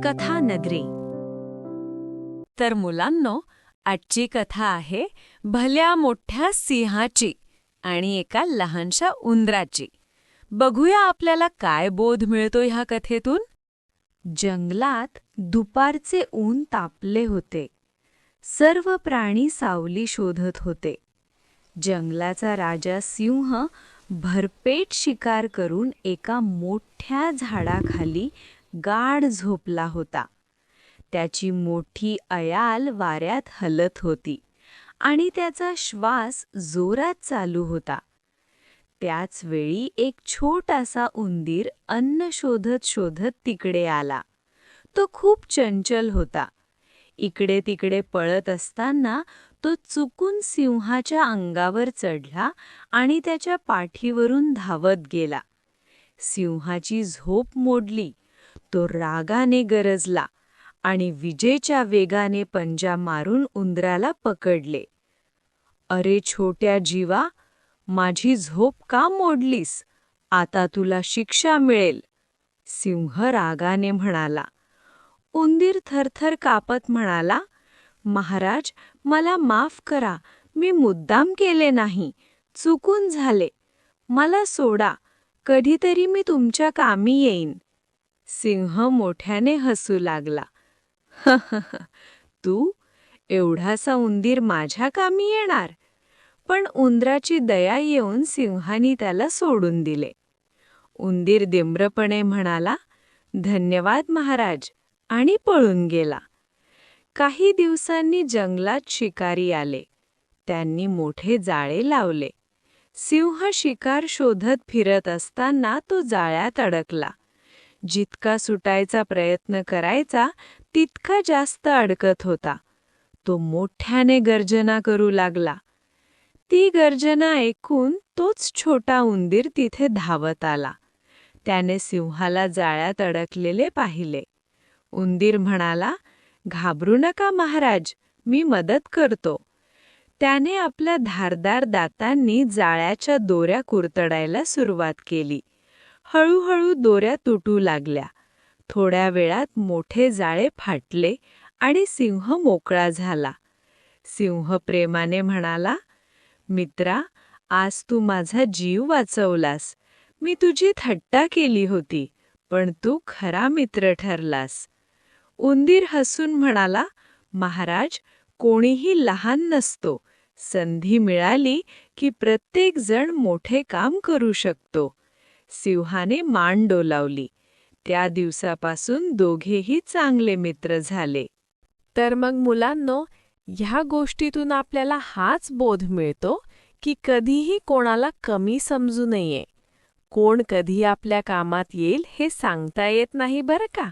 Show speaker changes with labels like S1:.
S1: कथा नगरी. तर मुलांनो, आजची कथा आहे भल्या मोठ्या सिंहाची आणि एका लहानशा उंदराची. बघूया आपल्याला काय बोध मिळतो ह्या कथेतून. जंगलात दुपारचे ऊन तापले होते. सर्व प्राणी सावली शोधत होते. जंगलाचा राजा सिंह भरपेट शिकार करून एका मोठ्या झाडाखाली गाढ झोपला होता. त्याची मोठी अयाल वाऱ्यात हलत होती आणि त्याचा श्वास जोरात चालू होता. त्याच वेळी एक छोटासा उंदीर अन्न शोधत शोधत तिकडे आला. तो खूप चंचल होता. इकडे तिकडे पळत असताना तो चुकून सिंहाच्या अंगावर चढला आणि त्याच्या पाठीवरून धावत गेला. सिंहाची झोप मोडली. तो रागाने गरजला आणि विजेच्या वेगाने पंजा मारून उंदराला पकडले. "अरे छोट्या जीवा, माझी झोप का मोडलीस? आता तुला शिक्षा मिळेल," सिंह रागाने म्हणाला. उंदीर थरथर कापत म्हणाला, "महाराज, मला माफ करा. मी मुद्दाम केले नाही. चुकून झाले. मला सोडा. कधीतरी मी तुमच्या कामी येईन." सिंह मोठ्याने हसू लागला. "तू एवढासा उंदीर माझ्या कामी येणार?" पण उंदराची दया येऊन सिंहाने त्याला सोडून दिले. उंदीर दिम्रपणे म्हणाला, "धन्यवाद महाराज," आणि पळून गेला. काही दिवसांनी जंगलात शिकारी आले. त्यांनी मोठे जाळे लावले. सिंह शिकार शोधत फिरत असताना तो जाळ्यात अडकला. जितका सुटायचा प्रयत्न करायचा तितका जास्त अडकत होता. तो मोठ्याने गर्जना करू लागला. ती गर्जना ऐकून तोच छोटा उंदीर तिथे धावत आला. त्याने सिंहाला जाळ्यात अडकलेले पाहिले. उंदीर म्हणाला, "घाबरू नका महाराज, मी मदत करतो." त्याने आपल्या धारदार दातांनी जाळ्याच्या दोऱ्या कुरतडायला सुरुवात केली. हळूहळू दोऱ्या तुटू लागल्या. थोड्या वेळात मोठे जाळे फाटले आणि सिंह मोकळा झाला. सिंह प्रेमाने म्हणाला, "मित्रा, आज तू माझा जीव वाचवलास. मी तुझी थट्टा केली होती, पण तू खरा मित्र ठरलास." उंदीर हसून म्हणाला, "महाराज, कोणीही लहान नसतो. संधी मिळाली की प्रत्येक जण मोठे काम करू शकतो." सिंहाने मान डोलावली. त्या दिवसापासून दोघेही चांगले मित्र झाले.
S2: तर मग मुलांनो, ह्या गोष्टीतून आपल्याला हाच बोध मिळतो की कधीही कोणाला कमी समजू नये. कोण कधी आपल्या कामात येईल हे सांगता येत नाही बरं का.